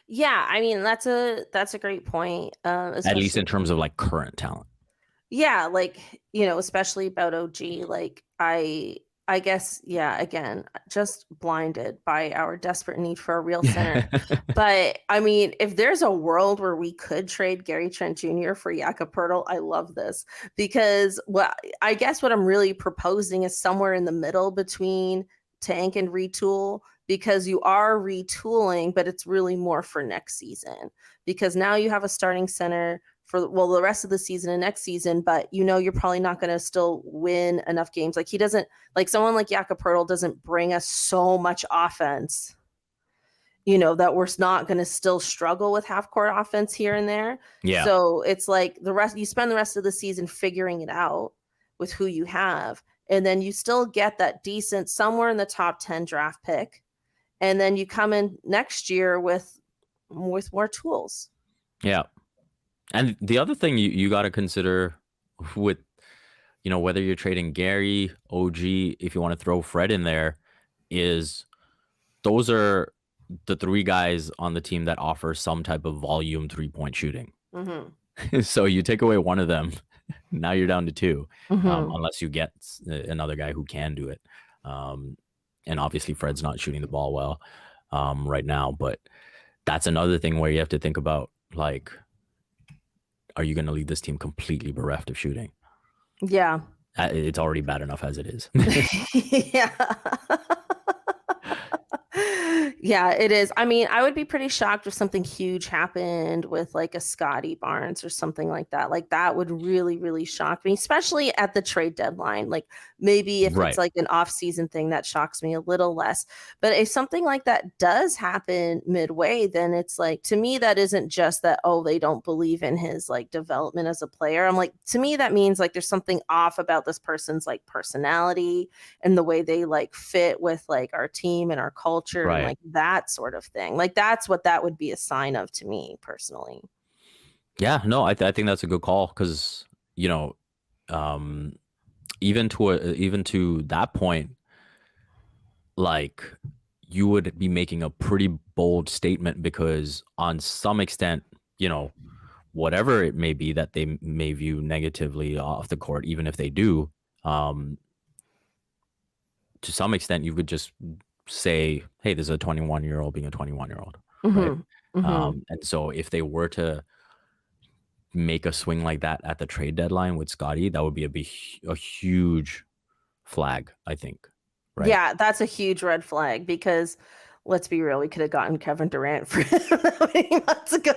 Yeah, I mean that's a great point. At least Especially, in terms of like current talent. yeah, like especially about OG. Like I guess, yeah, again, just blinded by our desperate need for a real center. But I mean, if there's a world where we could trade Gary Trent Jr. for Jakob Poeltl, I love this, because I guess what I'm really proposing is somewhere in the middle between tank and retool, because you are retooling, but it's really more for next season, because now you have a starting center for the rest of the season and next season, but you're probably not going to still win enough games. Like he doesn't, like someone like Jakob Poeltl doesn't bring us so much offense that we're not going to still struggle with half court offense here and there. Yeah. So it's like you spend the rest of the season figuring it out with who you have. And then you still get that decent somewhere in the top 10 draft pick. And then you come in next year with more tools. Yeah. And the other thing you got to consider with, whether you're trading Gary, OG, if you want to throw Fred in there, is those are the three guys on the team that offer some type of volume 3-point shooting. Mm-hmm. So you take away one of them, now you're down to two, Mm-hmm. unless you get another guy who can do it. And obviously Fred's not shooting the ball well right now, but that's another thing where you have to think about, like, are you going to leave this team completely bereft of shooting? Yeah. It's already bad enough as it is. Yeah. Yeah, it is. I mean, I would be pretty shocked if something huge happened with like a Scotty Barnes or something like that. Like that would really, really shock me, especially at the trade deadline. Like maybe if it's like an off-season thing, that shocks me a little less. But if something like that does happen midway, then it's like, to me, that isn't just that, oh, they don't believe in his like development as a player. I'm like, to me, that means like there's something off about this person's like personality and the way they like fit with like our team and our culture and like that sort of thing. Like that's what that would be a sign of to me personally. Yeah, no, I think that's a good call, because even to that point, like, you would be making a pretty bold statement, because on some extent, whatever it may be that they may view negatively off the court, even if they do, to some extent, you could just say, hey, this is a 21-year-old being a 21-year-old, Mm-hmm. right? Mm-hmm. And so if they were to make a swing like that at the trade deadline with Scotty, that would be a huge flag, I think. Right? Yeah, that's a huge red flag, because let's be real, we could have gotten Kevin Durant for many months ago.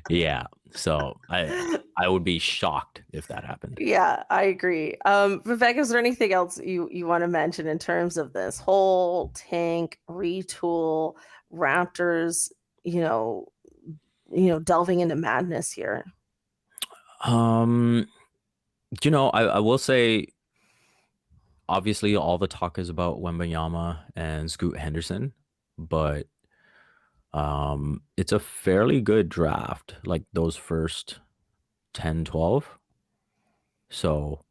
Yeah. So I would be shocked if that happened. Yeah, I agree. Vivek, is there anything else you want to mention in terms of this whole tank retool Raptors, delving into madness here? I will say, obviously all the talk is about Wembanyama and Scoot Henderson, but it's a fairly good draft, like those first 10, 12. So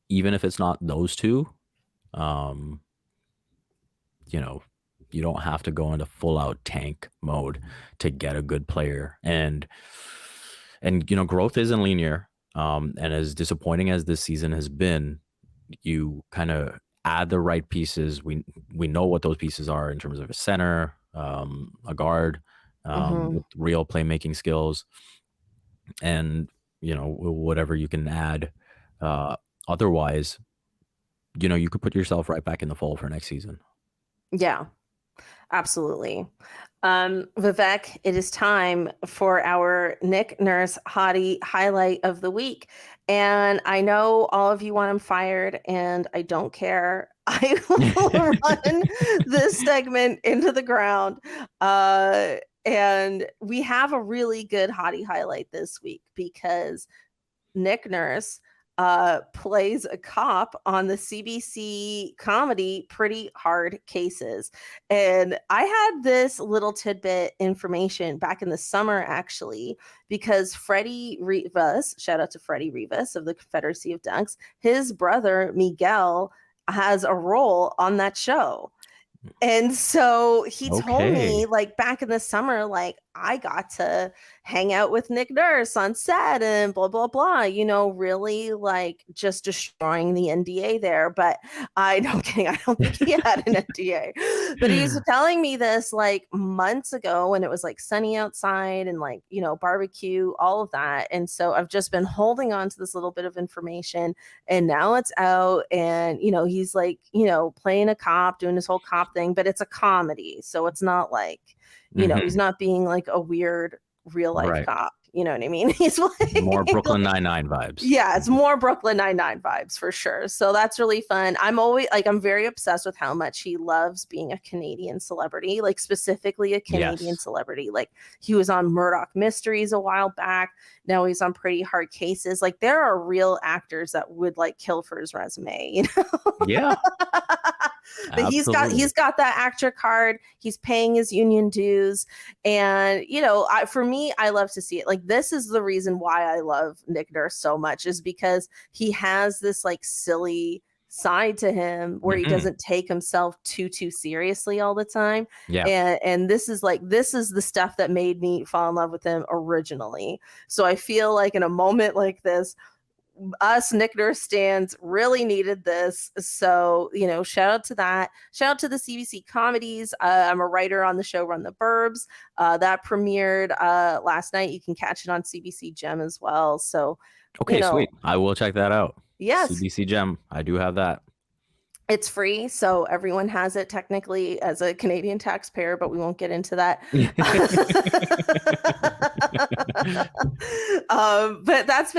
even if it's not those two, you don't have to go into full out tank mode to get a good player. And growth isn't linear. And as disappointing as this season has been, you kind of add the right pieces. We know what those pieces are in terms of a center, a guard, with real playmaking skills, and whatever you can add. Otherwise, you could put yourself right back in the fold for next season. Yeah, absolutely. Vivek, it is time for our Nick Nurse Hottie Highlight of the week. And I know all of you want him fired, and I don't care. I will run this segment into the ground. And we have a really good Hottie Highlight this week, because Nick Nurse plays a cop on the CBC comedy Pretty Hard Cases. And I had this little tidbit information back in the summer, actually, because Freddie Rivas, shout out to Freddie Rivas of the Confederacy of Dunks, his brother Miguel has a role on that show. And so he told me, like, back in the summer, like, I got to hang out with Nick Nurse on set and blah, blah, blah, really like just destroying the NDA there. But I don't kidding. I don't think he had an NDA. But he was telling me this like months ago when it was like sunny outside and like, barbecue, all of that. And so I've just been holding on to this little bit of information, and now it's out. And, he's like, playing a cop, doing this whole cop thing, but it's a comedy. So it's not like, he's not being like a weird real life cop. You know what I mean? He's playing More Brooklyn Nine-Nine vibes. Yeah, it's more Brooklyn Nine-Nine vibes for sure. So that's really fun. I'm very obsessed with how much he loves being a Canadian celebrity, like specifically a Canadian celebrity. Like he was on Murdoch Mysteries a while back. Now he's on Pretty Hard Cases. Like there are real actors that would like kill for his resume, you know? Yeah. But he's got that actor card. He's paying his union dues, and for me, I love to see it. Like this is the reason why I love Nick Nurse so much, is because he has this like silly side to him where he doesn't take himself too seriously all the time. Yeah. And this is the stuff that made me fall in love with him originally. So I feel like in a moment like this, us Nick Nurse stands really needed this. So, shout out to that. Shout out to the CBC comedies. I'm a writer on the show Run the Burbs. That premiered last night. You can catch it on CBC Gem as well. So, okay, sweet. I will check that out. Yes. CBC Gem. I do have that. It's free, so everyone has it technically as a Canadian taxpayer, but we won't get into that. But that's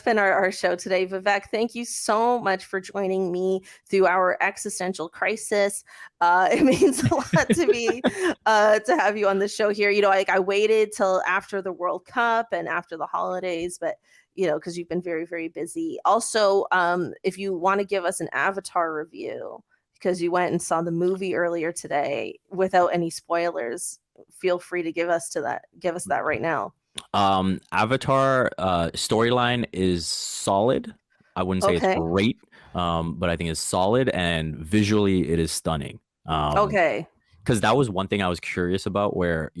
been our show today. Vivek, thank you so much for joining me through our existential crisis. It means a lot to me to have you on the show here. I waited till after the World Cup and after the holidays, but because you've been very, very busy. Also, if you want to give us an Avatar review, because you went and saw the movie earlier today without any spoilers, feel free to give us that right now. Avatar storyline is solid. I wouldn't say it's great, but I think it's solid, and visually it is stunning. Okay. Because that was one thing I was curious about, where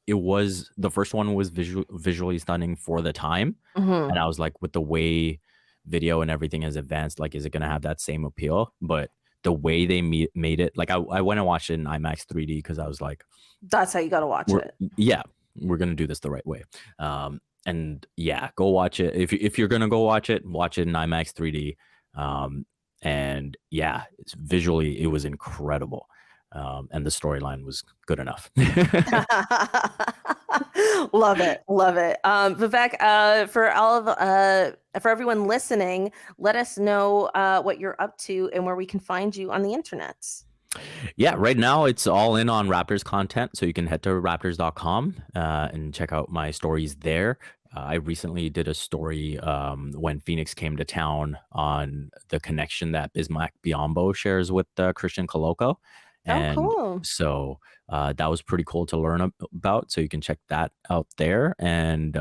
it was, the first one was visually stunning for the time. And I was like, with the way video and everything has advanced, like, is it going to have that same appeal? But the way they made it, like, I went and watched it in IMAX 3D because I was like, that's how you got to watch it. Yeah, we're going to do this the right way. And yeah, go watch it. If you're going to go watch it in IMAX 3D. And yeah, visually, it was incredible. And the storyline was good enough. Love it. Vivek, for everyone listening, let us know what you're up to and where we can find you on the internets. Yeah, right now it's all in on Raptors content, so you can head to raptors.com and check out my stories there. I recently did a story when Phoenix came to town on the connection that Bismack Biyombo shares with Christian Coloco. And cool. So that was pretty cool to learn about. So you can check that out there. And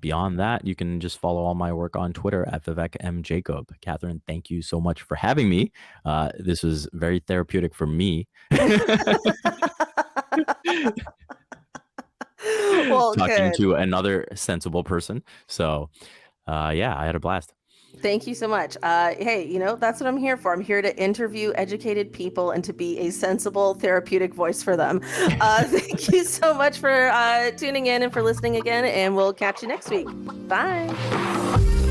beyond that, you can just follow all my work on Twitter at Vivek M. Jacob. Cathryn, thank you so much for having me. This was very therapeutic for me. Well, talking to another sensible person. So yeah, I had a blast. Thank you so much. Hey, that's what I'm here for. I'm here to interview educated people and to be a sensible therapeutic voice for them. Thank you so much for tuning in and for listening again, and we'll catch you next week. Bye.